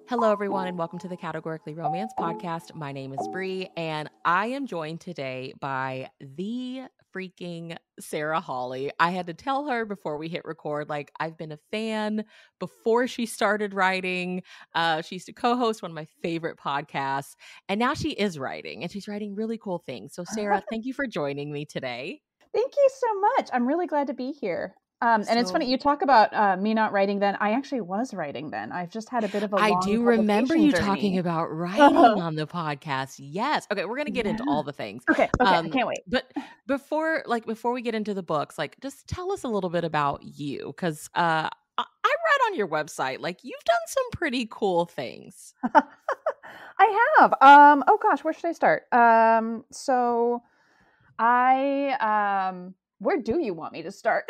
Hello, everyone, and welcome to the Categorically Romance Podcast. My name is Bree, and I am joined today by the freaking Sarah Hawley. I had to tell her before we hit record, like, I've been a fan before she started writing. She used to co-host one of my favorite podcasts, and now she is writing, and she's writing really cool things. So, Sarah, thank you for joining me today. Thank you so much. I'm really glad to be here. And it's funny, you talk about me not writing then. I actually was writing then. I've just had a bit of a long do remember you journey. talking about writing on the podcast. Yes. Okay, we're going to get into all the things. Okay, I can't wait. But before we get into the books, like, just tell us a little bit about you, because I read on your website, like, you've done some pretty cool things. I have. Oh gosh, where should I start? So I where do you want me to start?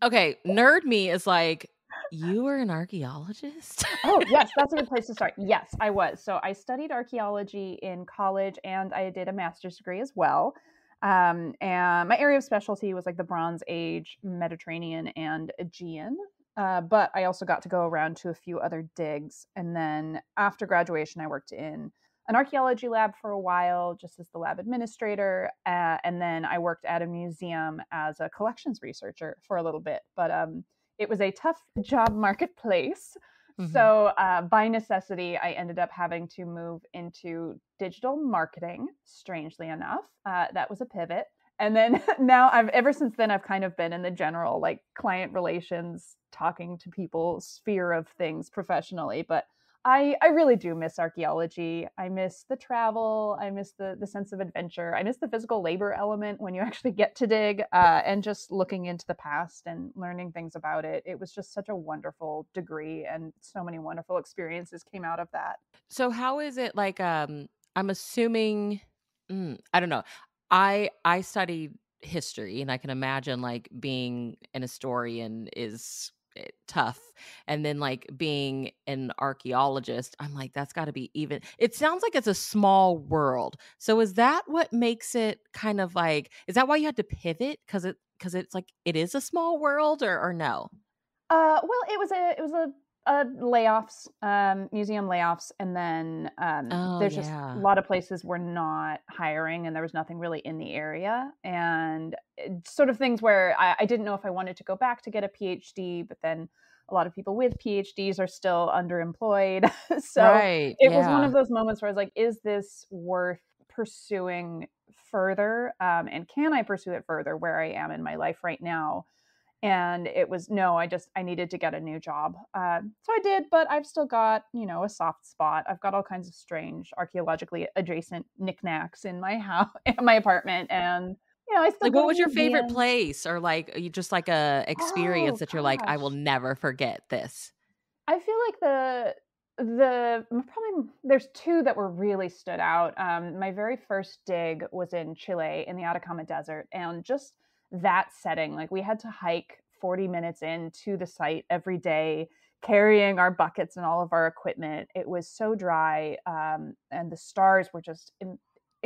Okay, nerd me is like, you were an archaeologist? Oh, yes, that's a good place to start. Yes, I was. So I studied archaeology in college, and I did a master's degree as well. And my area of specialty was like the Bronze Age, Mediterranean, and Aegean. But I also got to go around to a few other digs. And then after graduation, I worked in an archaeology lab for a while, just as the lab administrator. And then I worked at a museum as a collections researcher for a little bit. But it was a tough job marketplace. Mm-hmm. So by necessity, I ended up having to move into digital marketing, strangely enough. That was a pivot. And then now ever since then, I've kind of been in the general like client relations, talking to people sphere of things professionally. But I really do miss archaeology. I miss the travel. I miss the sense of adventure. I miss the physical labor element when you actually get to dig, and just looking into the past and learning things about it. It was just such a wonderful degree, and so many wonderful experiences came out of that. So how is it like, I'm assuming, I don't know. I studied history, and I can imagine like being an historian is tough, and then like being an archaeologist, I'm like, that's got to be even. It sounds like it's a small world. So is that what makes it kind of like, is that why you had to pivot, because it's like it is a small world, or no? Well, it was layoffs, museum layoffs, and then there's just a lot of places were not hiring, and there was nothing really in the area, and sort of things where I didn't know if I wanted to go back to get a PhD, but then a lot of people with PhDs are still underemployed. So it was one of those moments where I was like, is this worth pursuing further? And can I pursue it further where I am in my life right now? And it was, no, I needed to get a new job. So I did, but I've still got, a soft spot. I've got all kinds of strange archaeologically adjacent knickknacks in my house, in my apartment. And, I still like, what was your favorite place, or like, you just like a experience that you're like, I will never forget this? I feel like probably there's two that were really stood out. My very first dig was in Chile in the Atacama Desert, and just that setting, like we had to hike 40 minutes into the site every day, carrying our buckets and all of our equipment. It was so dry, and the stars were just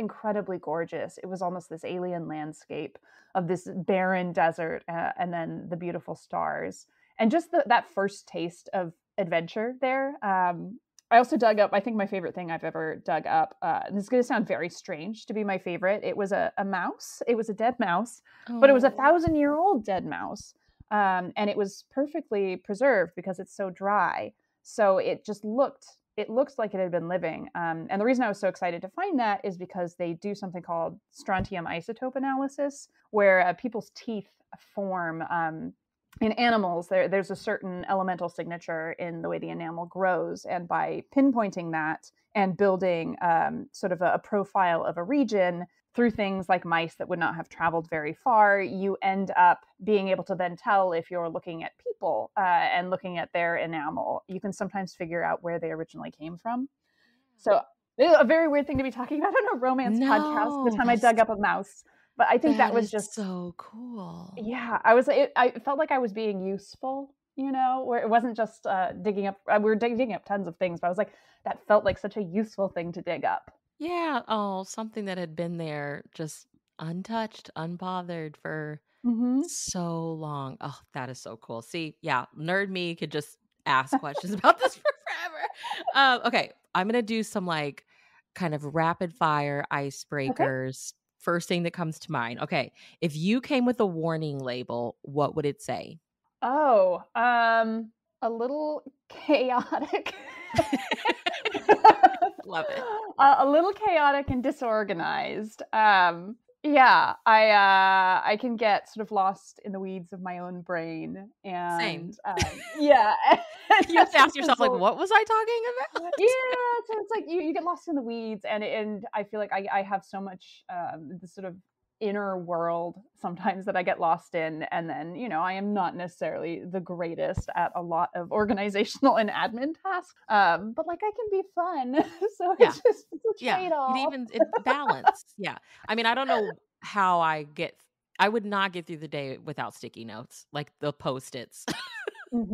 incredibly gorgeous. It was almost this alien landscape of this barren desert, and then the beautiful stars, and just that first taste of adventure there. I also dug up, I think my favorite thing I've ever dug up, this is going to sound very strange to be my favorite. It was a mouse. It was a dead mouse, but it was 1,000-year-old dead mouse. And it was perfectly preserved because it's so dry. So it looks like it had been living. And the reason I was so excited to find that is because they do something called strontium isotope analysis, where people's teeth form, in animals, there's a certain elemental signature in the way the enamel grows. And by pinpointing that and building sort of a profile of a region through things like mice that would not have traveled very far, you end up being able to then tell, if you're looking at people and looking at their enamel, you can sometimes figure out where they originally came from. So a very weird thing to be talking about on a romance podcast, the time I dug up a mouse. But I think that was just so cool. Yeah, I felt like I was being useful, where it wasn't just digging up. We were digging up tons of things, but I was like, that felt like such a useful thing to dig up. Yeah. Oh, something that had been there just untouched, unbothered for Mhm. so long. Oh, that is so cool. See, yeah, nerd me could just ask questions about this for forever. Okay, I'm gonna do some like kind of rapid fire Okay. icebreakers. First thing that comes to mind. Okay, if you came with a warning label, what would it say? Oh, a little chaotic. Love it. A little chaotic and disorganized. Yeah, I can get sort of lost in the weeds of my own brain, Same. and yeah, and You have that's to ask just yourself, like, result. what was I talking Yeah, about? so it's like you get lost in the weeds, and I feel like I have so much this sort of inner world sometimes that I get lost in, and then I am not necessarily the greatest at a lot of organizational and admin tasks, but like I can be fun, so Yeah. it's a Yeah. trade It off. even it balance. Yeah. I mean, I don't know how I would not get through the day without sticky notes, like the Post-its.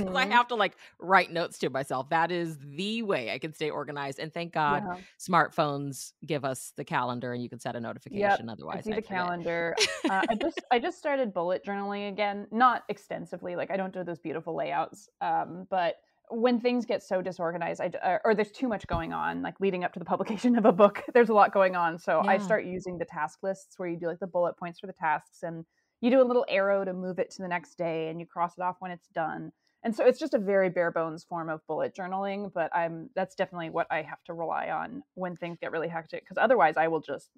'Cause I Hmm. have to, like, write notes to myself. That is the way I can stay organized, and thank God Yeah. smartphones give us the calendar and you can set a Yep, notification, I otherwise see the I'd forget. calendar. I just started bullet journaling again, not extensively, like, I don't do those beautiful layouts, but when things get so disorganized, or there's too much going on, like, leading up to the publication of a book, there's a lot going on, so I Yeah. start using the task lists where you do, like, the bullet points for the tasks, and you do a little arrow to move it to the next day, and you cross it off when it's done, and so it's just a very bare bones form of bullet journaling, but that's definitely what I have to rely on when things get really hectic, because otherwise I will just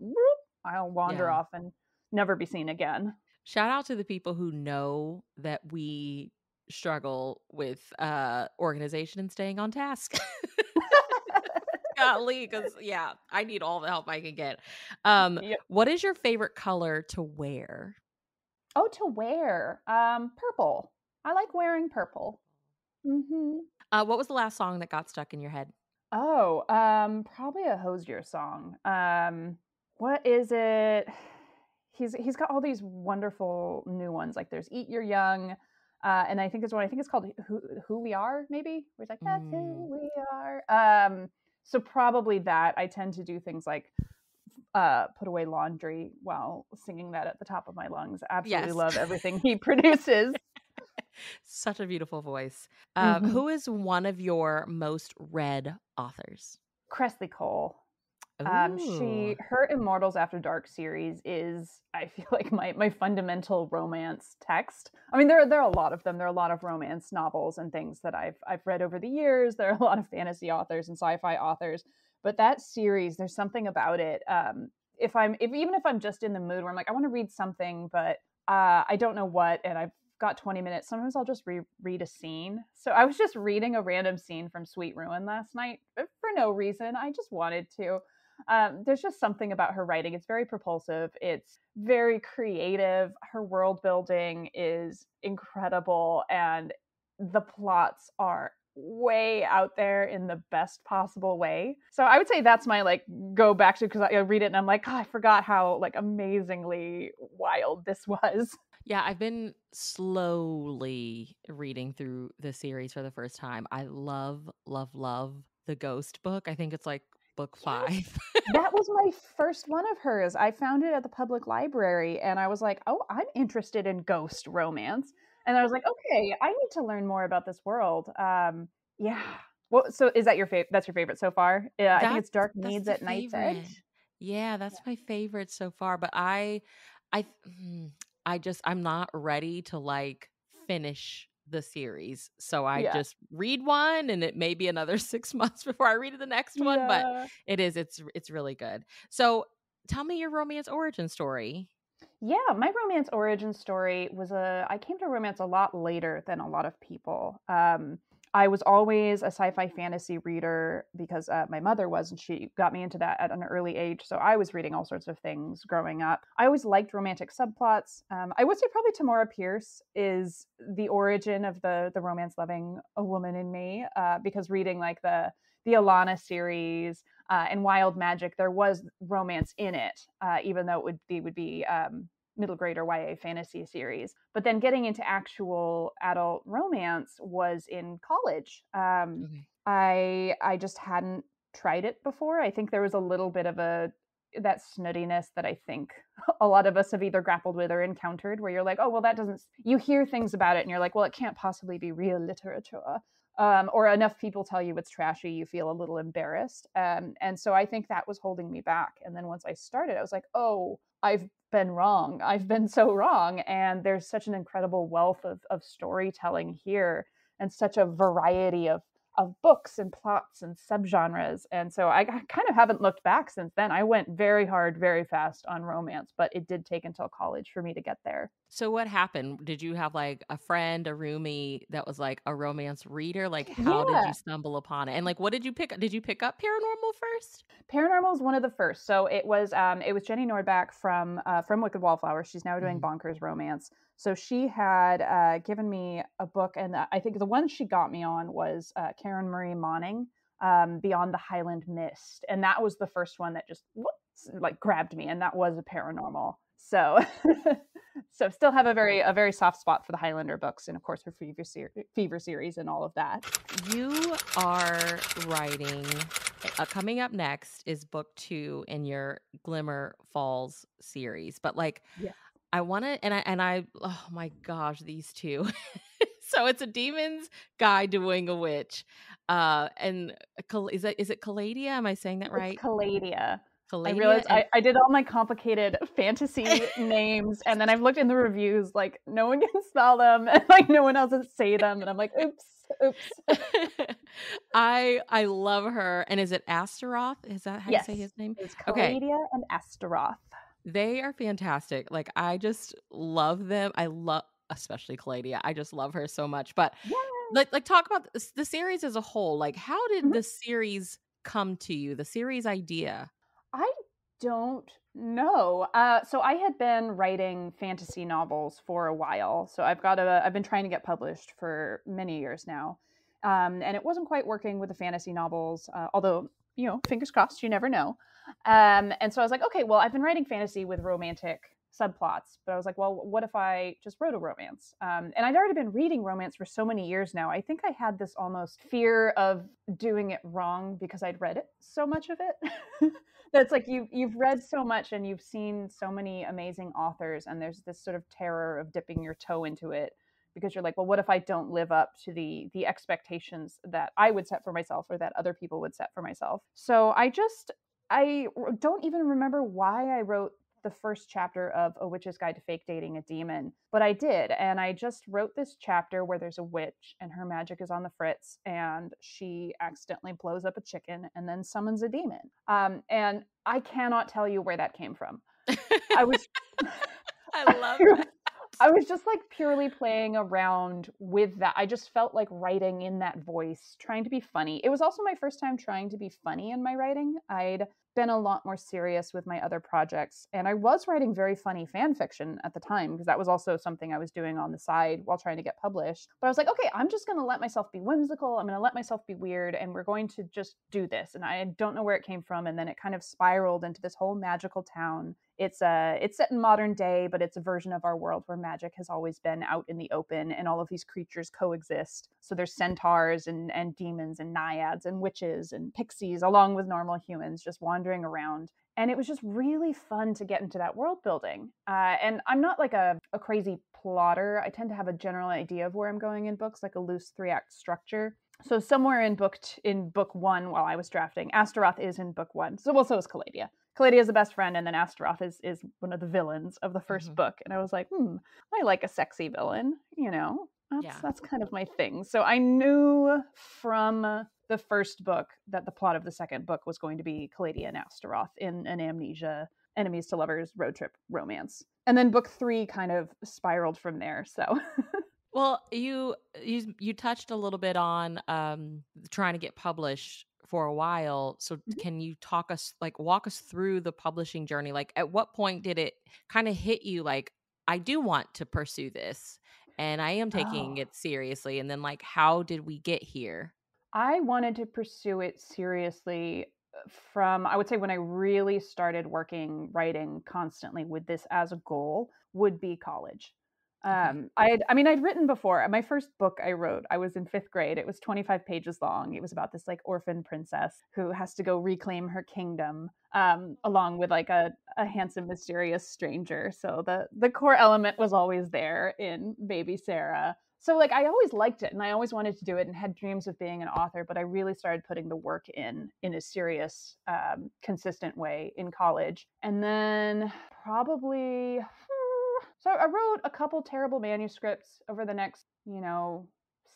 I'll wander Yeah. off and never be seen again. Shout out to the people who know that we struggle with, organization and staying on task. Golly, because yeah, I need all the help I can get. Yep. What is your favorite color to wear? Oh, to wear, purple. I like wearing purple. Mhm. What was the last song that got stuck in your head? Oh, probably a Hozier song. What is it? He's got all these wonderful new ones. Like there's "Eat Your Young," and I think there's one. I think it's called "Who We Are," maybe. Where it's like "That's Mm, who we are." So probably that. I tend to do things like put away laundry while singing that at the top of my lungs. Absolutely yes. love everything he produces. Such a beautiful voice. Hmm. Who is one of your most read authors? Cressley Cole. Ooh. Her Immortals After Dark series is, I feel like, my fundamental romance text. I mean, there are a lot of them. There are a lot of romance novels and things that I've read over the years. There are a lot of fantasy authors and sci-fi authors, but that series, there's something about it. If even if I'm just in the mood where I'm like, I want to read something, but I don't know what, and I've got 20 minutes. Sometimes I'll just read a scene. So I was just reading a random scene from Sweet Ruin last night for no reason. I just wanted to. There's just something about her writing. It's very propulsive. It's very creative. Her world building is incredible, and the plots are way out there in the best possible way. So I would say that's my like go back to, because I read it and I'm like, oh, I forgot how like amazingly wild this was. Yeah, I've been slowly reading through the series for the first time. I love, love, love the Ghost book. I think it's like book Yes. 5. That was my first one of hers. I found it at the public library and I was like, "Oh, I'm interested in ghost romance." And I was like, "Okay, I need to learn more about this world." Yeah. Well, so is that your favorite? That's your favorite so far? Yeah, I think That's it's Dark that's Needs the at Night's favorite. Edge. Yeah, Yeah. that's my favorite so far, but I mm, I'm not ready to, like, finish the series, so I Yeah. just read one, and it may be another 6 months before I read the next one, but Yeah. it's really good. So, tell me your romance origin story. Yeah, my romance origin story was I came to romance a lot later than a lot of people. I was always a sci-fi fantasy reader because my mother was, and she got me into that at an early age. So I was reading all sorts of things growing up. I always liked romantic subplots. I would say probably Tamora Pierce is the origin of the romance loving a woman in me, because reading like the Alana series and Wild Magic, there was romance in it, even though it would be middle grade or YA fantasy series. But then getting into actual adult romance was in college. Okay. I just hadn't tried it before. I think there was a little bit of a that snootiness that I think a lot of us have either grappled with or encountered, where you're like, oh, well, that doesn't, you hear things about it and you're like, well, it can't possibly be real literature. Or enough people tell you it's trashy, you feel a little embarrassed. And so I think that was holding me back. And then once I started, I was like, oh, I've been wrong. I've been so wrong. And there's such an incredible wealth of storytelling here, and such a variety of books and plots and subgenres. And so I kind of haven't looked back since then. I went very hard, very fast on romance, but it did take until college for me to get there. So what happened? Did you have like a friend, a roomie that was like a romance reader? Like how did you Yeah. stumble upon it? And like what did you pick up? Did you pick up paranormal first? Paranormal is one of the first. So it was Jenny Nordbach from Wicked Wallflower. She's now doing Mhm. Bonkers Romance. So she had given me a book, and I think the one she got me on was Karen Marie Monning, Beyond the Highland Mist, and that was the first one that just whoops, like grabbed me, and that was a paranormal. So so still have a very soft spot for the Highlander books, and of course her Fever series and all of that. You are writing coming up next is book 2 in your Glimmer Falls series. But like Yeah. I want to and I oh my gosh, these two. So it's a demon's guide to wing a witch. And is it Calladia? Am I saying that It's right? Calladia. I Calladia realized and I did all my complicated fantasy names, and then I've looked in the reviews, like, no one can spell them, and, like, no one else can say them, and I'm like, "Oops, oops." I love her. And is it Astaroth? Is that how you say Yes, his name? it's Okay. Calladia and Astaroth. They are fantastic. Like, I just love them. I love especially Claudia. I just love her so much. But Yay! like talk about the series as a whole. Like, how did Mhm. the series come to you? The series idea? I don't know. So I had been writing fantasy novels for a while. So I've been trying to get published for many years now. And it wasn't quite working with the fantasy novels, although, fingers crossed, you never know. And so I was like, okay, well, I've been writing fantasy with romantic subplots, but I was like, well, what if I just wrote a romance? And I'd already been reading romance for so many years now. I think I had this almost fear of doing it wrong because I'd read it so much of it. That's like you've read so much and you've seen so many amazing authors, and there's this sort of terror of dipping your toe into it because you're like, well, what if I don't live up to the expectations that I would set for myself or that other people would set for myself? So I don't even remember why I wrote the first chapter of A Witch's Guide to Fake Dating a Demon, but I did. And I just wrote this chapter where there's a witch and her magic is on the fritz, and she accidentally blows up a chicken and then summons a demon. And I cannot tell you where that came from. I was I love that. I was just like purely playing around with that. I just felt like writing in that voice, trying to be funny. It was also my first time trying to be funny in my writing. I'd been a lot more serious with my other projects, and I was writing very funny fan fiction at the time because that was also something I was doing on the side while trying to get published. But I was like, okay, I'm just going to let myself be whimsical. I'm going to let myself be weird, and we're going to just do this. And I don't know where it came from, and then it kind of spiraled into this whole magical town. It's set in modern day, but it's a version of our world where magic has always been out in the open, and all of these creatures coexist. So there's centaurs and demons and naiads and witches and pixies, along with normal humans, just wandering around. And it was just really fun to get into that world building. And I'm not like a crazy plotter. I tend to have a general idea of where I'm going in books, like a loose 3-act structure. So somewhere in book 1, while I was drafting, Astaroth is in book 1. So is Calladia. Calladia is the best friend, and then Astaroth is one of the villains of the first Mhm. book. And I was like, I like a sexy villain, That's Yeah. that's kind of my thing. So I knew from the first book that the plot of the second book was going to be Calladia and Astaroth in an amnesia, enemies to lovers road trip romance. And then book 3 kind of spiraled from there. So Well, you touched a little bit on trying to get published for a while. So can you walk us through the publishing journey? Like at what point did it kind of hit you like I do want to pursue this and I am taking oh, it seriously, and then like how did we get here? I wanted to pursue it seriously from, I would say, when I really started writing constantly with this as a goal, would be college. Okay. I'd written before. My first book I wrote, I was in 5th grade. It was 25 pages long. It was about this like orphan princess who has to go reclaim her kingdom, along with like a handsome, mysterious stranger. So the core element was always there in Baby Sarah. So like I always liked it and I always wanted to do it and had dreams of being an author, but I really started putting the work in a serious, consistent way in college. And then probably so I wrote a couple terrible manuscripts over the next,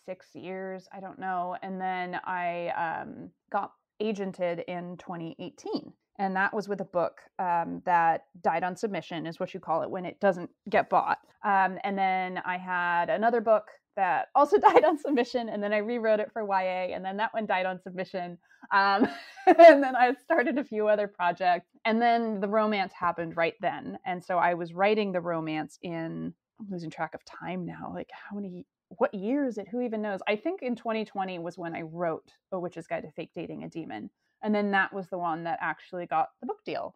6 years. I don't know. And then I got agented in 2018. And that was with a book that died on submission, is what you call it when it doesn't get bought. And then I had another book that also died on submission, and then I rewrote it for YA, and then that one died on submission. Um, and then I started a few other projects, and then the romance happened right then. And so I was writing the romance in, I'm losing track of time now. Like what year is it? Who even knows? I think in 2020 was when I wrote A Witch's Guide to Fake Dating a Demon. And then that was the one that actually got the book deal.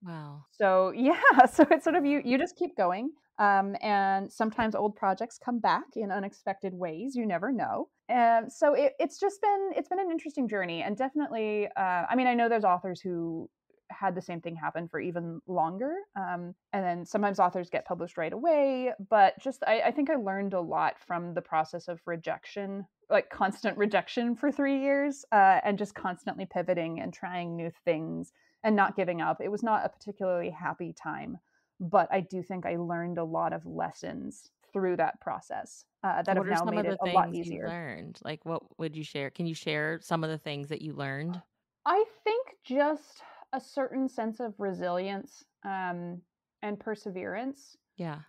Wow. So yeah, so it's sort of you just keep going. And sometimes old projects come back in unexpected ways. You never know. And so it's been an interesting journey, and definitely. I know there's authors who had the same thing happen for even longer, and then sometimes authors get published right away. But just I think I learned a lot from the process of rejection, like constant rejection for 3 years, and just constantly pivoting and trying new things and not giving up. It was not a particularly happy time, but I do think I learned a lot of lessons through that process, that have What are now some of made it the a lot things you easier. learned? Like, what would you share? Can you share some of the things that you learned? I think just a certain sense of resilience, and perseverance. Yeah.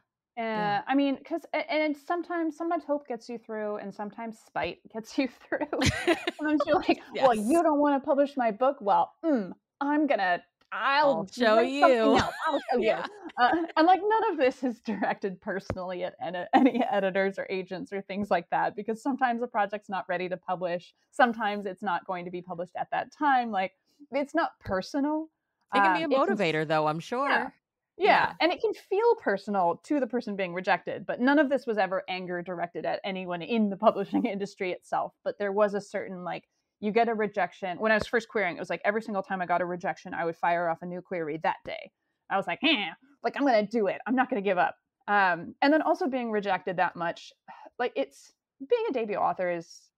Yeah. Because and sometimes hope gets you through, and sometimes spite gets you through. Sometimes you're like, "Well, you Yes. don't wanna publish my book? Well, I'm gonna I'll I'll show write something you. else. I'll show you." Yeah. And, like, none of this is directed personally at any editors or agents or things like that, because sometimes a project's not ready to publish. Sometimes it's not going to be published at that time. Like, it's not personal. It can be a It can motivator though, I'm Yeah. sure. Yeah, Yeah. and it can feel personal to the person being rejected, but none of this was ever anger directed at anyone in the publishing industry itself. But there was a certain, like, you get a rejection. When I was first querying, it was like every single time I got a rejection, I would fire off a new query that day. I was like, like I'm gonna do it. I'm not gonna give up. And then also being rejected that much, like it's being a debut author is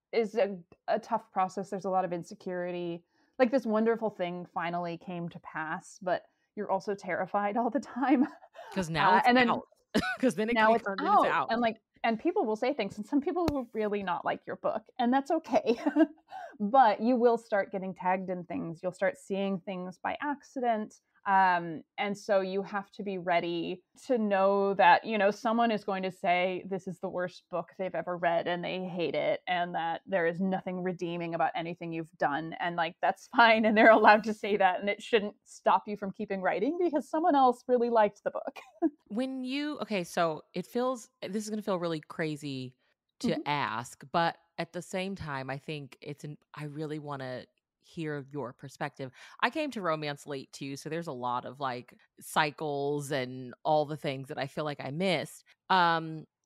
a tough process. There's a lot of insecurity. Like this wonderful thing finally came to pass, but you're also terrified all the time. 'Cause now it's And then out. 'Cause then it can now be it's turned into out, out. and people will say things, and some people will really not like your book, and that's okay. But you will start getting tagged in things. You'll start seeing things by accident. And so you have to be ready to know that, someone is going to say this is the worst book they've ever read and they hate it, and that there is nothing redeeming about anything you've done. And like, that's fine. And they're allowed to say that. And it shouldn't stop you from keeping writing because someone else really liked the book. When you okay, so this is gonna feel really crazy to Mhm. ask, but at the same time, I think I really wanna hear your perspective. I came to romance late too, so there's a lot of like cycles and all the things that I feel like I missed.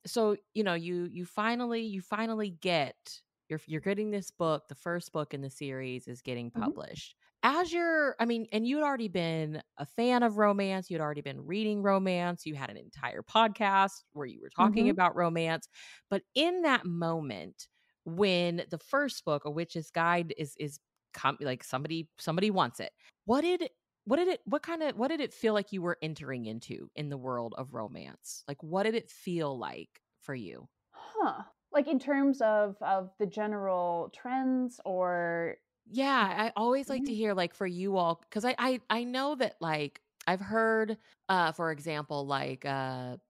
So you finally get you're getting this book, the first book in the series is getting Mhm. published. And you'd already been a fan of romance, you'd already been reading romance, you had an entire podcast where you were talking Mhm. about romance. But in that moment, when the first book, A Witch's Guide, like somebody wants it, what did what did it feel like you were entering into in the world of romance? Like what did it feel like for you? Huh. Like in terms of the general trends or Yeah, I always like to yeah. hear, like, for you all, because I know that, like, I've heard, for example, like,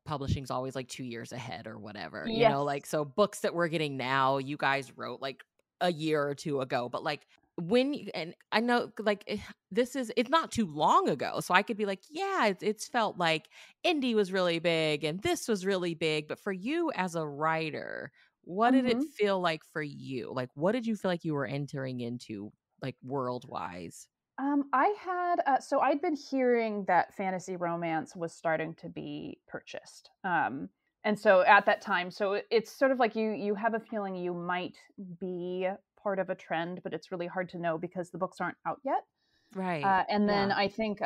publishing's always, like, 2 years ahead or whatever, Yes. like, so books that we're getting now, you guys wrote, like, a year or 2 ago, but, like, and I know, like, it's not too long ago, so I could be like, "Yeah, it's felt like indie was really big and this was really big," but for you as a writer, what did it Mhm. feel like for you? Like, what did you feel like you were entering into, like, world-wise? I had so I'd been hearing that fantasy romance was starting to be purchased. And so at that time, so it's sort of like you have a feeling you might be part of a trend, but it's really hard to know because the books aren't out yet. Right. And then Yeah. I think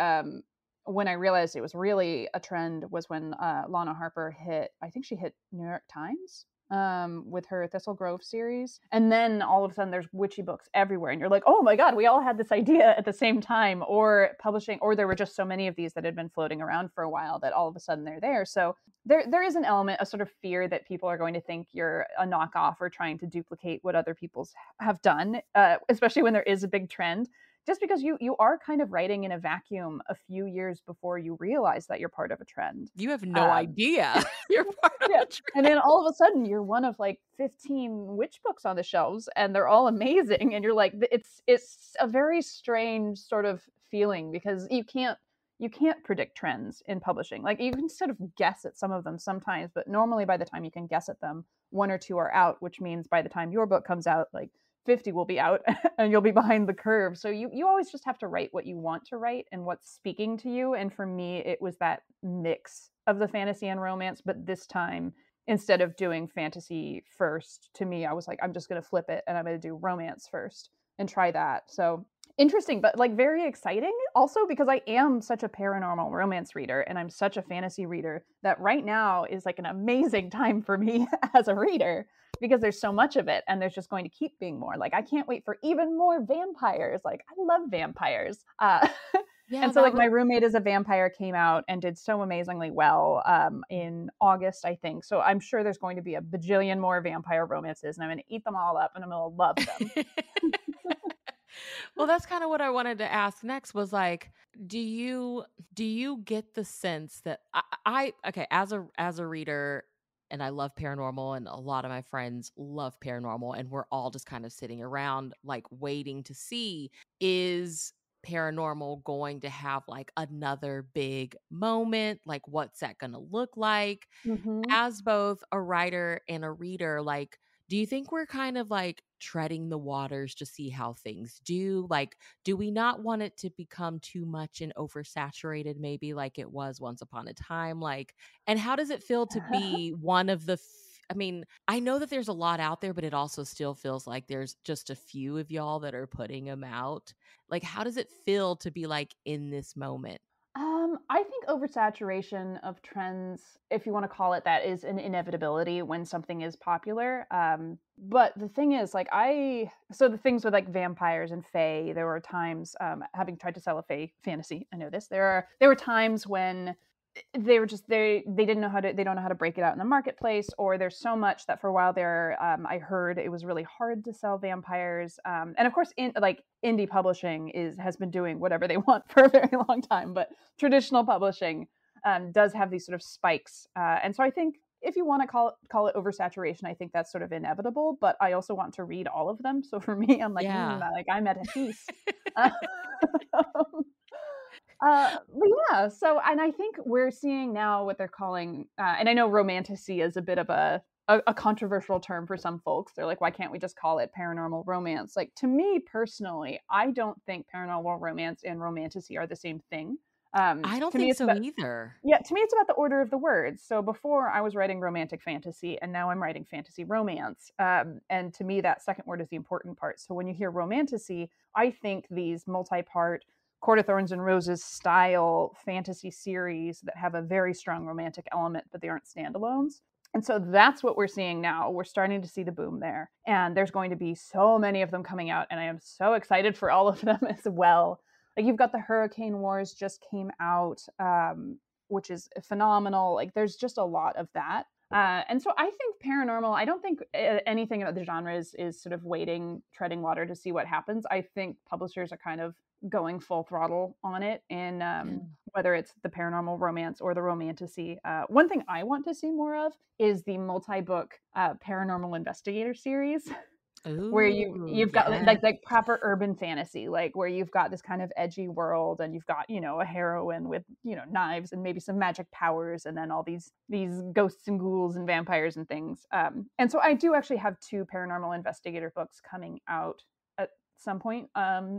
when I realized it was really a trend was when Lana Harper hit, I think she hit New York Times with her Thistle Grove series. And then all of a sudden there's witchy books everywhere. And you're like, oh my God, we all had this idea at the same time, or publishing, or there were just so many of these that had been floating around for a while that all of a sudden they're there. So there is an element, a sort of fear that people are going to think you're a knockoff or trying to duplicate what other people's have done, especially when there is a big trend, just because you are kind of writing in a vacuum a few years before you realize that you're part of a trend. You have no Um, idea you're part of yeah, a and then trend. all of a sudden you're one of like 15 witch books on the shelves, and they're all amazing, and you're like, it's a very strange sort of feeling because you can't predict trends in publishing. Like you can sort of guess at some of them sometimes, but normally by the time you can guess at them, one or two are out, which means by the time your book comes out, like 50 will be out and you'll be behind the curve. So you always just have to write what you want to write and what's speaking to you. And for me, it was that mix of the fantasy and romance, but this time instead of doing fantasy first, to me, I was like, I'm just going to flip it and I'm going to do romance first and try that. So interesting, but like very exciting also because I am such a paranormal romance reader and I'm such a fantasy reader that right now is like an amazing time for me as a reader because there's so much of it and there's just going to keep being more. Like I can't wait for even more vampires. Like I love vampires. Yeah, And so that like my roommate is a vampire came out and did so amazingly well in August, I think. So I'm sure there's going to be a bajillion more vampire romances and I'm going to eat them all up and I'm going to love them. Well, that's kinda what I wanted to ask next was, like, do you get the sense that okay, as a reader, and I love paranormal, and a lot of my friends love paranormal, and we're all just kind of sitting around, like, waiting to see, is paranormal going to have, like, another big moment? Like, what's that gonna look like? Hmm. As both a writer and a reader, like, do you think we're kind of like treading the waters to see how things do? Like, do we not want it to become too much and oversaturated, maybe like it was once upon a time? Like, and how does it feel to be one of the I mean, I know that there's a lot out there, but it also still feels like there's just a few of y'all that are putting them out. Like, how does it feel to be like in this moment? I think oversaturation of trends, if you want to call it that, is an inevitability when something is popular. But the thing is, like, so the things with like vampires and fae, there were times, having tried to sell a fae fantasy, I know this, there were times when they were just they didn't know how to they don't know how to break it out in the marketplace, or there's so much that for a while there, I heard it was really hard to sell vampires, and of course in like indie publishing is has been doing whatever they want for a very long time, but traditional publishing does have these sort of spikes, and so I think if you want to call it oversaturation, I think that's sort of inevitable, but I also want to read all of them, so for me I'm like, Yeah. like I'm at a peace. But yeah, so and I think we're seeing now what they're calling, and I know romantasy is a bit of a controversial term for some folks. They're like, why can't we just call it paranormal romance? Like to me personally, I don't think paranormal romance and romantasy are the same thing. I don't To me, think it's so about either. yeah, to me, it's about the order of the words. So before I was writing romantic fantasy, and now I'm writing fantasy romance. And to me, that second word is the important part. So when you hear romantasy, I think these multi-part Court of Thorns and Roses style fantasy series that have a very strong romantic element, but they aren't standalones. And so that's what we're seeing now. We're starting to see the boom there. And there's going to be so many of them coming out. And I am so excited for all of them as well. Like you've got the Hurricane Wars just came out, which is phenomenal. Like there's just a lot of that. And so I think paranormal, I don't think anything about the genre is sort of waiting, treading water to see what happens. I think publishers are kind of going full throttle on it. And Yeah. whether it's the paranormal romance or the romantasy. One thing I want to see more of is the multi-book paranormal investigator series where Ooh, you've got yeah. like proper urban fantasy, like where you've got this kind of edgy world and you've got, a heroine with, knives and maybe some magic powers and then all these ghosts and ghouls and vampires and things. And so I do actually have two paranormal investigator books coming out at some point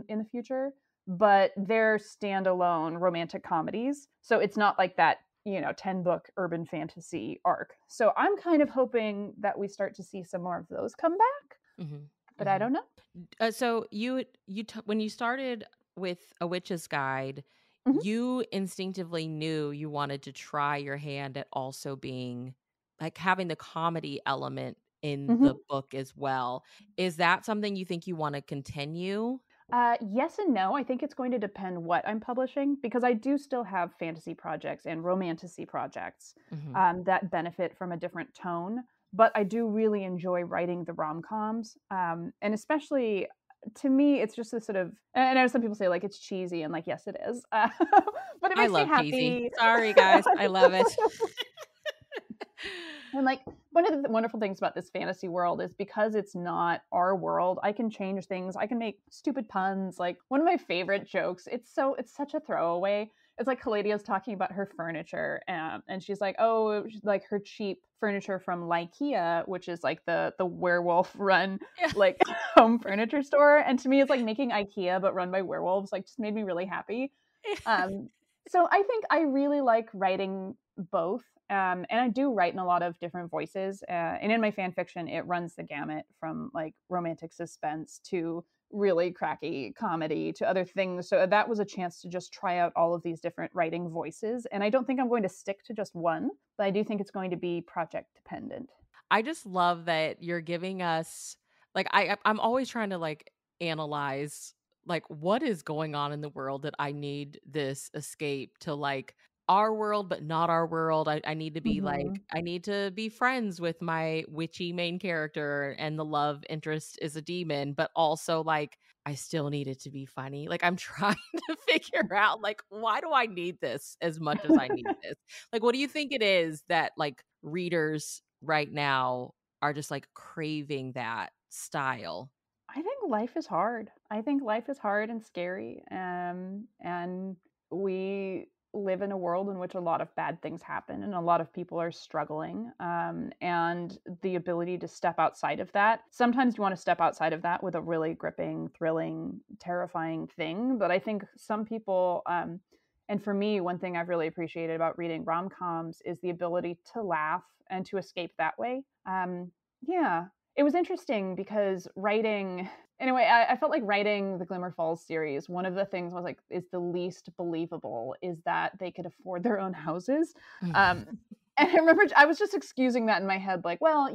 in the future, but they're standalone romantic comedies. So it's not like that 10-book urban fantasy arc. So I'm kind of hoping that we start to see some more of those come back, Mhm. but I Mhm. don't know. So when you started with A Witch's Guide, Mhm. you instinctively knew you wanted to try your hand at also being like having the comedy element in the Mhm. book as well. Is that something you think you want to continue? Yes and no. I think it's going to depend what I'm publishing because I do still have fantasy projects and romantasy projects Mhm. that benefit from a different tone. But I do really enjoy writing the rom coms, and especially to me, it's just this sort of. And I know some people say like it's cheesy, and like yes, it is, but it I makes me love cheesy. happy. Sorry guys, I love it. And like one of the wonderful things about this fantasy world is because it's not our world, I can change things. I can make stupid puns. Like one of my favorite jokes, it's such a throwaway. It's like Caladia's talking about her furniture, and she's like, "Oh, like her cheap furniture from IKEA, which is like the werewolf run Yeah. like home furniture store." And to me, it's like making IKEA but run by werewolves. Like just made me really happy. Um, so I think I really like writing both. And I do write in a lot of different voices. And in my fan fiction, it runs the gamut from like romantic suspense to really cracky comedy to other things. So that was a chance to just try out all of these different writing voices. And I don't think I'm going to stick to just one, but I do think it's going to be project dependent. I just love that you're giving us like I'm always trying to like analyze like what is going on in the world that I need this escape to like our world but not our world. I need to be like Hmm. I need to be friends with my witchy main character and the love interest is a demon, but also like I still need it to be funny. Like I'm trying to figure out like why do I need this as much as I need this? Like what do you think it is that like readers right now are just, like, craving that style. I think life is hard. I think life is hard and scary. And we live in a world in which a lot of bad things happen and a lot of people are struggling. And the ability to step outside of that. Sometimes you want to step outside of that with a really gripping, thrilling, terrifying thing. But I think some people, and for me, one thing I've really appreciated about reading rom coms is the ability to laugh and to escape that way. Yeah, it was interesting because writing anyway, I felt like writing the Glimmer Falls series, one of the things was like is the least believable is that they could afford their own houses. Um, and I remember I was just excusing that in my head, like, well,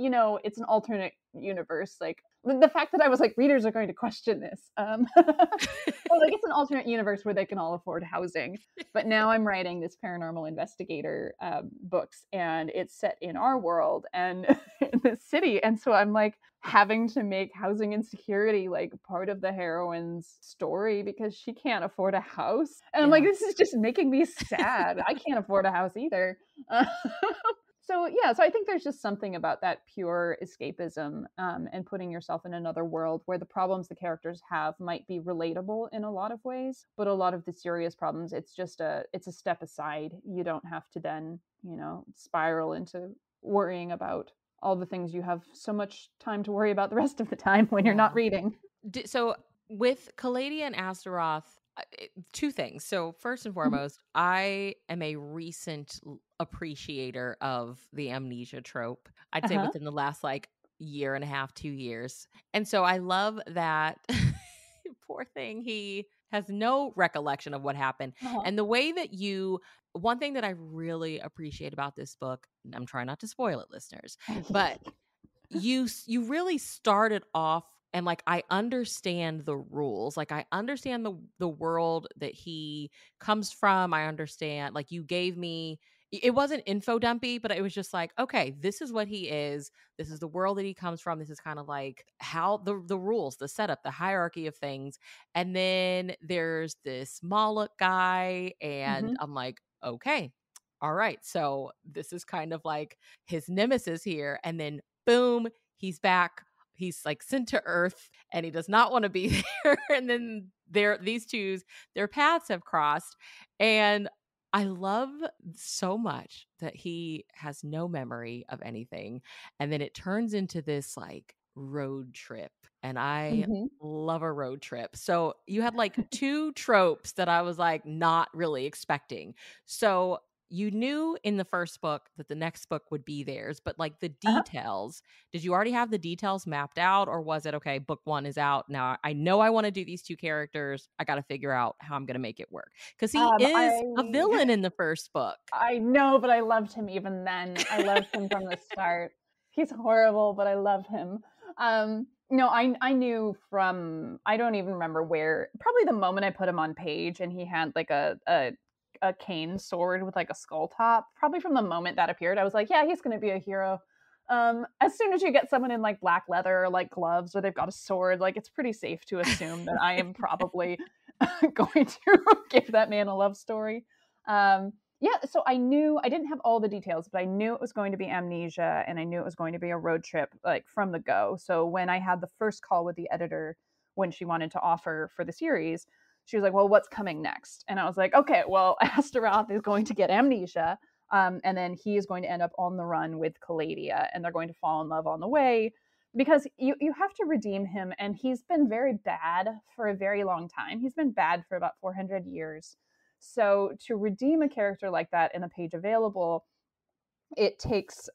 it's an alternate universe. Like the fact that I was like, readers are going to question this. Well, like it's an alternate universe where they can all afford housing. But now I'm writing this paranormal investigator books, and it's set in our world and in the city, and so I'm like having to make housing insecurity like part of the heroine's story because she can't afford a house, and I'm like, Yeah. this is just making me sad. I can't afford a house either. Uh, so yeah, so I think there's just something about that pure escapism, and putting yourself in another world where the problems the characters have might be relatable in a lot of ways, but a lot of the serious problems, it's a step aside. You don't have to then spiral into worrying about all the things you have so much time to worry about the rest of the time when you're not Yeah. reading. So with Caladia and Astaroth, 2 things. So first and Mhm. foremost, I am a recent appreciator of the amnesia trope. I'd say Uh-huh. within the last like year and a half, 2 years. And so I love that poor thing, he has no recollection of what happened. Uh-huh. And the way that you one thing that I really appreciate about this book, and I'm trying not to spoil it, listeners, but you really started off and, like, I understand the rules, like, I understand the world that he comes from, I understand like, you gave me it wasn't info dumpy, but it was just like, "Okay, this is what he is, this is the world that he comes from, this is kind of like how the rules, the setup, the hierarchy of things," and then there's this Moloch guy, and Mhm. I'm like, "Okay, alright, so this is kind of like his nemesis here," and then boom, he's back. He's like sent to Earth and he does not want to be there. And then these two's their paths have crossed. And I love so much that he has no memory of anything. And then it turns into this like road trip. And I Mhm. love a road trip. So you had like two tropes that I was like not really expecting. So you knew in the first book that the next book would be theirs, but like the Uh-huh. details, did you already have the details mapped out, or was it okay, book 1 is out. Now I know I want to do these two characters. I got to figure out how I'm going to make it work. Cuz he is a I villain in the first book. I know, but I loved him even then. I loved him from the start. He's horrible, but I love him. No, I knew from I don't even remember where. Probably the moment I put him on page and he had like a cane sword with like a skull top. Probably from the moment that appeared, I was like, yeah, he's going to be a hero. As soon as you get someone in like black leather or like gloves or they've got a sword, like it's pretty safe to assume that I am probably going to give that man a love story. Yeah, so I knew I didn't have all the details, but I knew it was going to be amnesia and I knew it was going to be a road trip like from the go. So when I had the first call with the editor when she wanted to offer for the series, she was like, "Well, what's coming next?" And I was like, "Okay, well, Astaroth is going to get amnesia, and then he is going to end up on the run with Caladia, and they're going to fall in love on the way." Because you have to redeem him, and he's been very bad for a very long time. He's been bad for about 400 years. So to redeem a character like that in a page available, it takes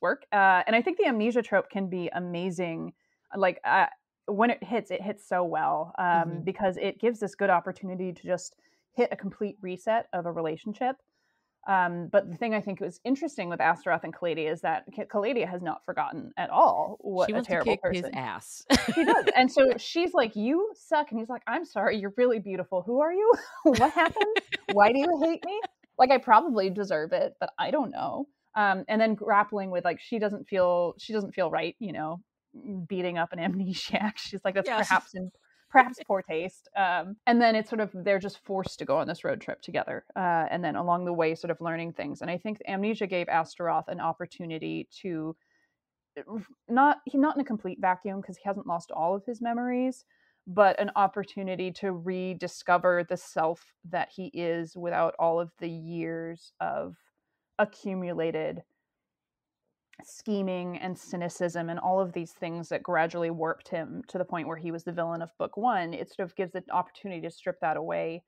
work, and I think the amnesia trope can be amazing. Like when it hits so well, Mhm. because it gives this good opportunity to just hit a complete reset of a relationship. But the thing I think was interesting with Astaroth and Caladia is that Caladia has not forgotten at all what She a wants to terrible kick his person ass. she does. And so she's like, "You suck." And he's like, "I'm sorry. You're really beautiful. Who are you? What happened? Why do you hate me? Like, I probably deserve it, but I don't know." And then grappling with like she doesn't feel right, beating up an amnesiac. She's like, that's Yeah. perhaps poor taste. And then it's sort of they're just forced to go on this road trip together, and then along the way, sort of learning things. And I think amnesia gave Astaroth an opportunity to not in a complete vacuum because he hasn't lost all of his memories, but an opportunity to rediscover the self that he is without all of the years of accumulated scheming and cynicism and all of these things that gradually warped him to the point where he was the villain of book 1. It sort of gives an opportunity to strip that away,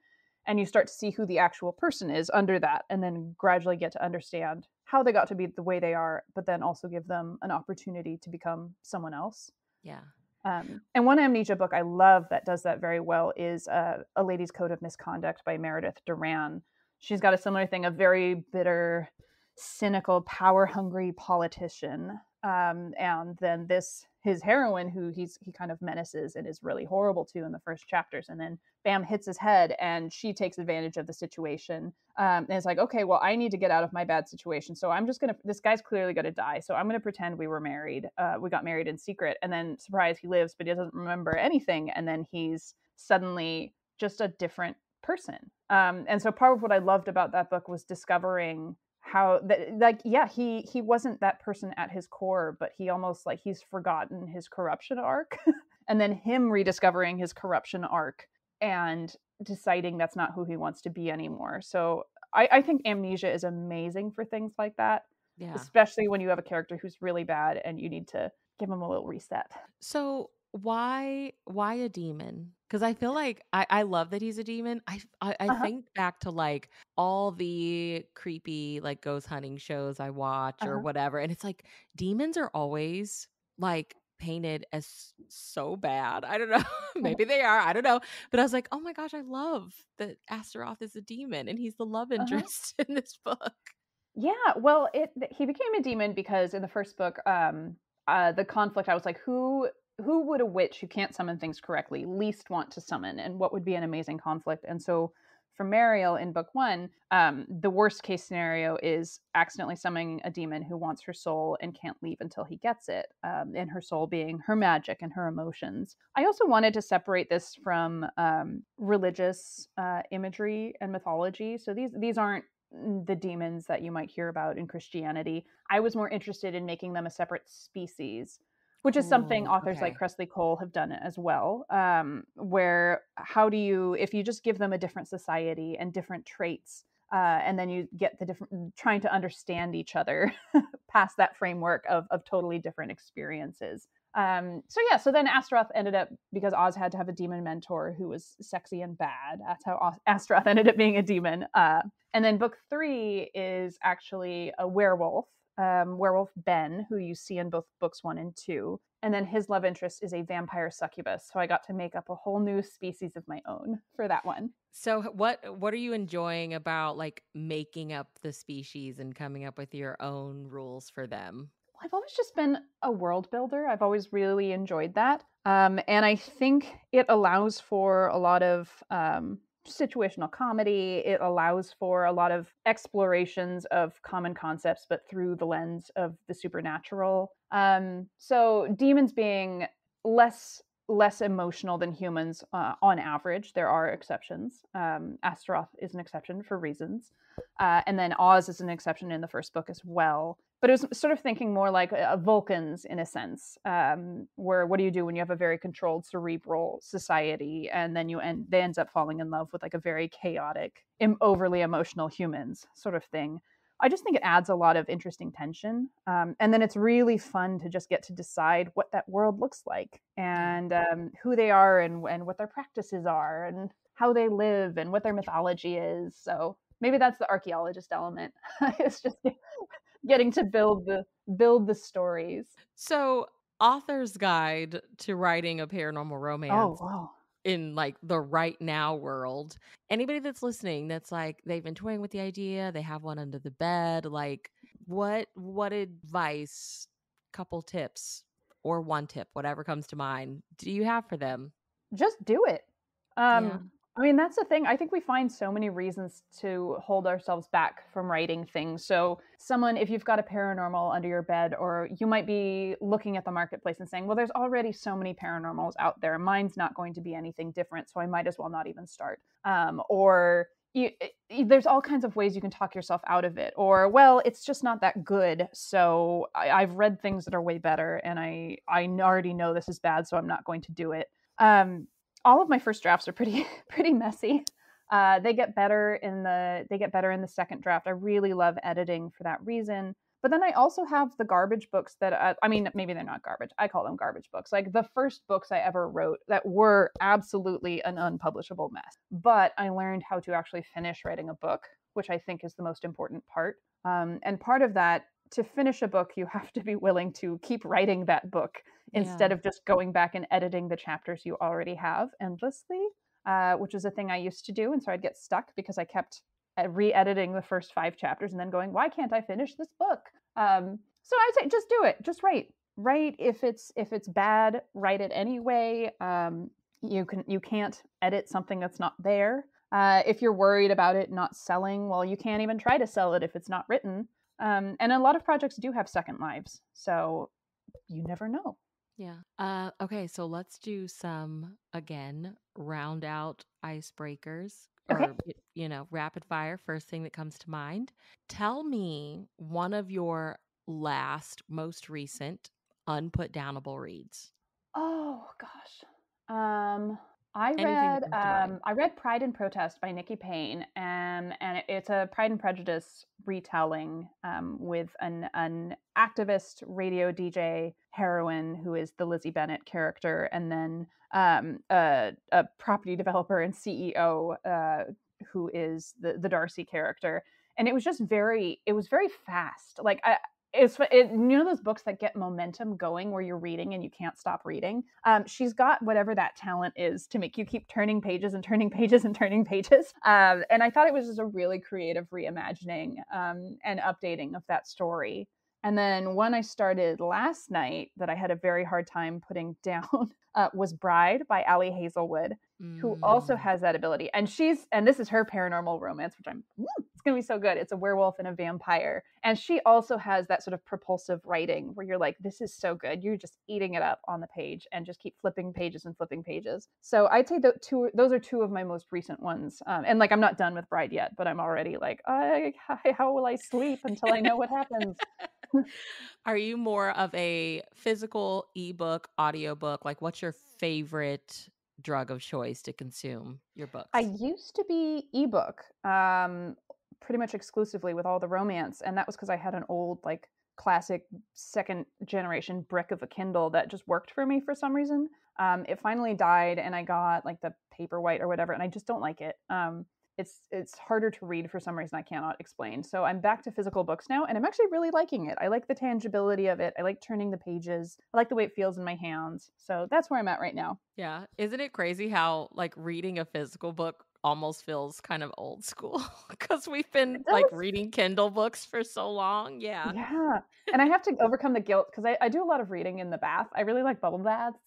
and you start to see who the actual person is under that, and then gradually get to understand how they got to be the way they are, but then also give them an opportunity to become someone else. Yeah. And one amnesia book I love that does that very well is A Lady's Code of Misconduct by Meredith Duran. She's got a similar thing, a very bitter, cynical, power-hungry politician. And then his heroine, who he kind of menaces and is really horrible to in the first chapters, and then bam, hits his head, and she takes advantage of the situation. And it's like, okay, well, I need to get out of my bad situation, so I'm just gonna. This guy's clearly gonna die, so I'm gonna pretend we were married. We got married in secret, and then surprise, he lives, but he doesn't remember anything, and then he's suddenly just a different person. And so part of what I loved about that book was discovering how that, like, yeah, he wasn't that person at his core, but he almost like he's forgotten his corruption arc, and then him rediscovering his corruption arc and deciding that's not who he wants to be anymore. So I think amnesia is amazing for things like that, Yeah. especially when you have a character who's really bad and you need to give him a little reset. So why a demon? Because I feel like I love that he's a demon. I Uh-huh. think back to like all the creepy like ghost hunting shows I watch or Uh-huh. whatever, and it's like demons are always like painted as so bad. I don't know. Maybe they are. I don't know. But I was like, oh my gosh, I love that Astaroth is a demon and he's the love Uh-huh. interest in this book. Yeah, well, he became a demon because in the first book, the conflict, I was like, who would a witch who can't summon things correctly least want to summon, and what would be an amazing conflict? And so for Mariel in book 1, the worst case scenario is accidentally summoning a demon who wants her soul and can't leave until he gets it, and her soul being her magic and her emotions. I also wanted to separate this from religious imagery and mythology. So these aren't the demons that you might hear about in Christianity. I was more interested in making them a separate species, which is something Cool. authors like Okay. Cressley Cole have done as well. Where how do you, if you just give them a different society and different traits, and then you get the different, trying to understand each other past that framework of totally different experiences. So yeah, so then Astaroth ended up, because Oz had to have a demon mentor who was sexy and bad. That's how Astaroth ended up being a demon. And then book 3 is actually a werewolf, werewolf Ben, who you see in both books 1 and 2. And then his love interest is a vampire succubus. So I got to make up a whole new species of my own for that one. So what are you enjoying about like making up the species and coming up with your own rules for them? I've always just been a world builder. I've always really enjoyed that. And I think it allows for a lot of situational comedy. It allows for a lot of explorations of common concepts, but through the lens of the supernatural. So demons being less emotional than humans on average. There are exceptions. Astaroth is an exception for reasons. And then Oz is an exception in the first book as well. But it was sort of thinking more like Vulcans in a sense, where what do you do when you have a very controlled cerebral society, and then they ends up falling in love with like a very chaotic, overly emotional humans sort of thing. I just think it adds a lot of interesting tension, and then it's really fun to just get to decide what that world looks like Yeah. and who they are and what their practices are and how they live and what their mythology is. So maybe that's the archaeologist element. It's just getting to build the stories. So, author's guide to writing a paranormal Oh, romance wow. in like the right now world. Anybody that's listening that's like they've been toying with the idea, they have one under the bed, like what advice, couple tips or one tip, whatever comes to mind, do you have for them? Just do it. Yeah. I mean, that's the thing. I think we find so many reasons to hold ourselves back from writing things. So, if you've got a paranormal under your bed, or you might be looking at the marketplace and saying, well, there's already so many paranormals out there. Mine's not going to be anything different. So, I might as well not even start. Or there's all kinds of ways you can talk yourself out of it. Or, well, it's just not that good. So, I've read things that are way better, and I already know this is bad. So, I'm not going to do it. All of my first drafts are pretty pretty messy. They get better in the second draft. I really love editing for that reason. But then I also have the garbage books that I mean, maybe they're not garbage. I call them garbage books. Like the first books I ever wrote that were absolutely an unpublishable mess. But I learned how to actually finish writing a book, which I think is the most important part. And part of that, to finish a book, you have to be willing to keep writing that book Yeah. instead of just going back and editing the chapters you already have endlessly, which is a thing I used to do. And so I'd get stuck because I kept re-editing the first 5 chapters and then going, why can't I finish this book? So I'd say just do it. Just write. Write. If it's bad, write it anyway. You can't edit something that's not there. If you're worried about it not selling, well, you can't even try to sell it if it's not written. And a lot of projects do have second lives, so you never know. Yeah. Okay, so let's do some again, round out icebreakers Okay. or rapid fire, first thing that comes to mind. Tell me one of your last, most recent unput downable reads. Oh gosh. Um, Anything that comes to mind. I read Pride and Protest by Nikki Payne, and it's a Pride and Prejudice retelling with an activist radio DJ heroine who is the Lizzie Bennet character, and then a property developer and CEO who is the Darcy character. And it was just it was very fast. Like those books that get momentum going where you're reading and you can't stop reading. She's got whatever that talent is to make you keep turning pages and turning pages and turning pages. And I thought it was just a really creative reimagining and updating of that story. And then one I started last night that I had a very hard time putting down was Bride by Ali Hazelwood, who also Mm. has that ability. And this is her paranormal romance, which it's going to be so good. It's a werewolf and a vampire. And she also has that sort of propulsive writing where you're like, this is so good. You're just eating it up on the page and just keep flipping pages and flipping pages. So I'd say those are two of my most recent ones. And like, I'm not done with Bride yet, but I'm already like, how will I sleep until I know what happens? Are you more of a physical ebook, audiobook? Like what's your favorite drug of choice to consume your I books? used to be ebook, pretty much exclusively with all the romance, and that was because I had an old, like, classic second generation brick of a Kindle that just worked for me for some reason. It finally died, and I got like the Paperwhite or whatever, and I just don't like it. it's harder to read for some reason I cannot explain. So I'm back to physical books now, and I'm actually really liking it. I like the tangibility of it. I like turning the pages. I like the way it feels in my hands. So that's where I'm at right now. Yeah. Isn't it crazy how like reading a physical book almost feels kind of old school because we've It been like does. reading Kindle books for so long? Yeah. Yeah. And I have to overcome the guilt because I do a lot of reading in the bath. I really like bubble baths.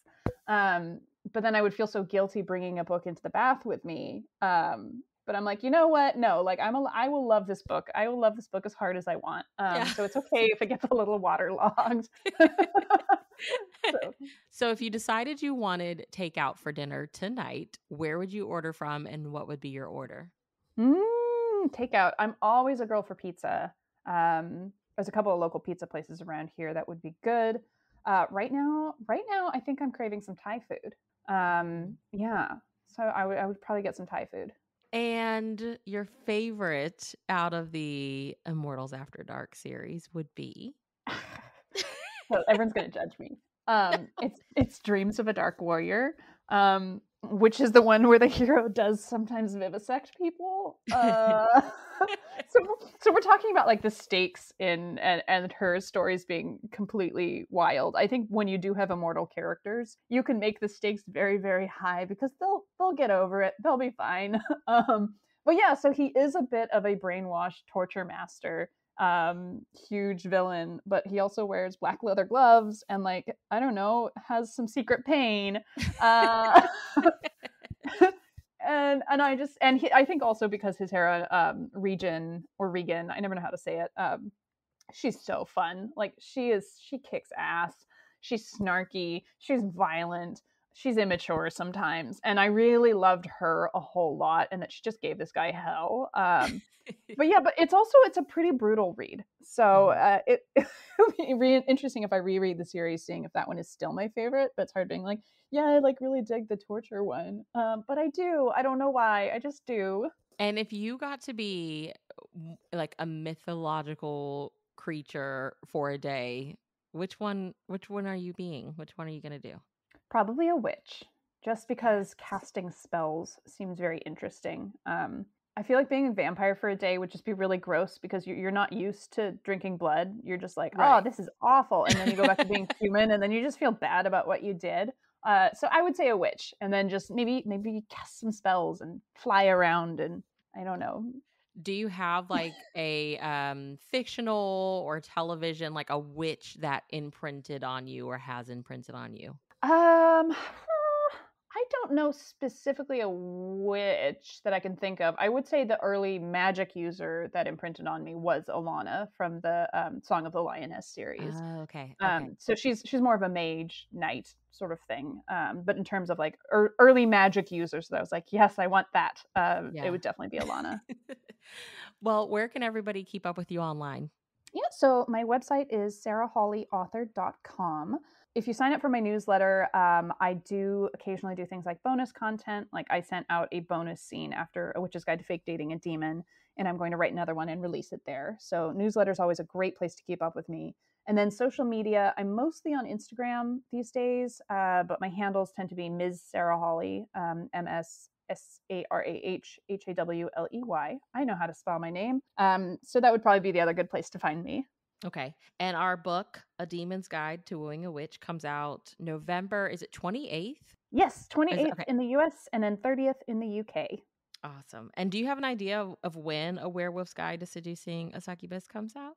Um, but then I would feel so guilty bringing a book into the bath with me. But I'm like, you know what? No, like I will love this book. I will love this book as hard as I want. Yeah. So it's okay if it gets a little waterlogged. So So if you decided you wanted takeout for dinner tonight, where would you order from and what would be your order? takeout. I'm always a girl for pizza. There's a couple of local pizza places around here that would be good. Right now, I think I'm craving some Thai food. Yeah, so I would probably get some Thai food. And your favorite out of the Immortals After Dark series would be? So everyone's gonna judge me. It's Dreams of a Dark Warrior, which is the one where the hero does sometimes vivisect people. So we're talking about like the stakes in and her stories being completely wild. I think when you do have immortal characters, you can make the stakes very very high because they'll get over it. They'll be fine. But yeah, so he is a bit of a brainwashed torture master, huge villain, but he also wears black leather gloves and like I don't know, has some secret pain. uh and I think also because his Hera, Regan, I never know how to say it, she's so fun. Like she kicks ass. She's snarky, she's violent, she's immature sometimes, and I really loved her a whole lot, and that she just gave this guy hell. But yeah, but it's a pretty brutal read. So Mhm. it would be really interesting if I reread the series, seeing if that one is still my favorite. But it's hard being like, yeah, I like really dig the torture one. But I do. I don't know why. I just do. And if you got to be like a mythological creature for a day, which one are you being? Which one are you going to do? Probably a witch, just because Yes. casting spells seems very interesting. I feel like being a vampire for a day would just be really gross because you're not used to drinking blood. You're just like, oh, Right. this is awful. And then you go back to being human and then you just feel bad about what you did. So I would say a witch, and then just maybe cast some spells and fly around, and I don't know. Do you have like a fictional or television like a witch that imprinted on you or has imprinted on you? I don't know specifically a witch that I can think of. I would say the early magic user that imprinted on me was Alana from the Song of the Lioness series. Oh, okay. Okay. So she's more of a mage knight sort of thing. But in terms of like early magic users, that I was like, yes, I want that. It Yeah. would definitely be Alana. Well, where can everybody keep up with you online? Yeah, so my website is sarahhawleyauthor.com. If you sign up for my newsletter, I do occasionally do things like bonus content. Like I sent out a bonus scene after A Witch's Guide to Fake Dating a Demon, and I'm going to write another one and release it there. So newsletter is always a great place to keep up with me. And then social media, I'm mostly on Instagram these days, but my handles tend to be Ms. Sarah Hawley, MSSarahHawley. I know how to spell my name. So that would probably be the other good place to find me. Okay. And our book, A Demon's Guide to Wooing a Witch, comes out November, is it 28th? Yes, Is it 28th okay? in the US and then 30th in the UK. Awesome. And do you have an idea of when A Werewolf's Guide to Seducing a Succubus comes out?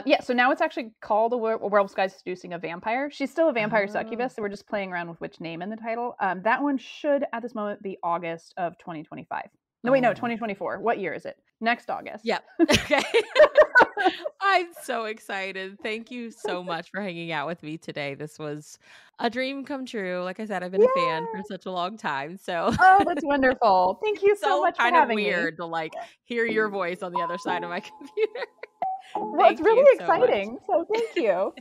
Yeah, so now it's actually called a Werewolf's Guide Seducing a Vampire. She's still a vampire Oh, succubus, so we're just playing around with which name in the title. That one should, at this moment, be August of 2025. No, wait, no, oh my. 2024. What year is it? Next August. Yep. Okay. I'm so excited. Thank you so much for hanging out with me today. This was a dream come true. Like I said, I've been a fan for Yeah. such a long time. So Oh, that's wonderful. Thank you so so much for kind of having me. weird to like hear your voice on the other side of my computer. Well, it's Thank you really so much. exciting. So thank you.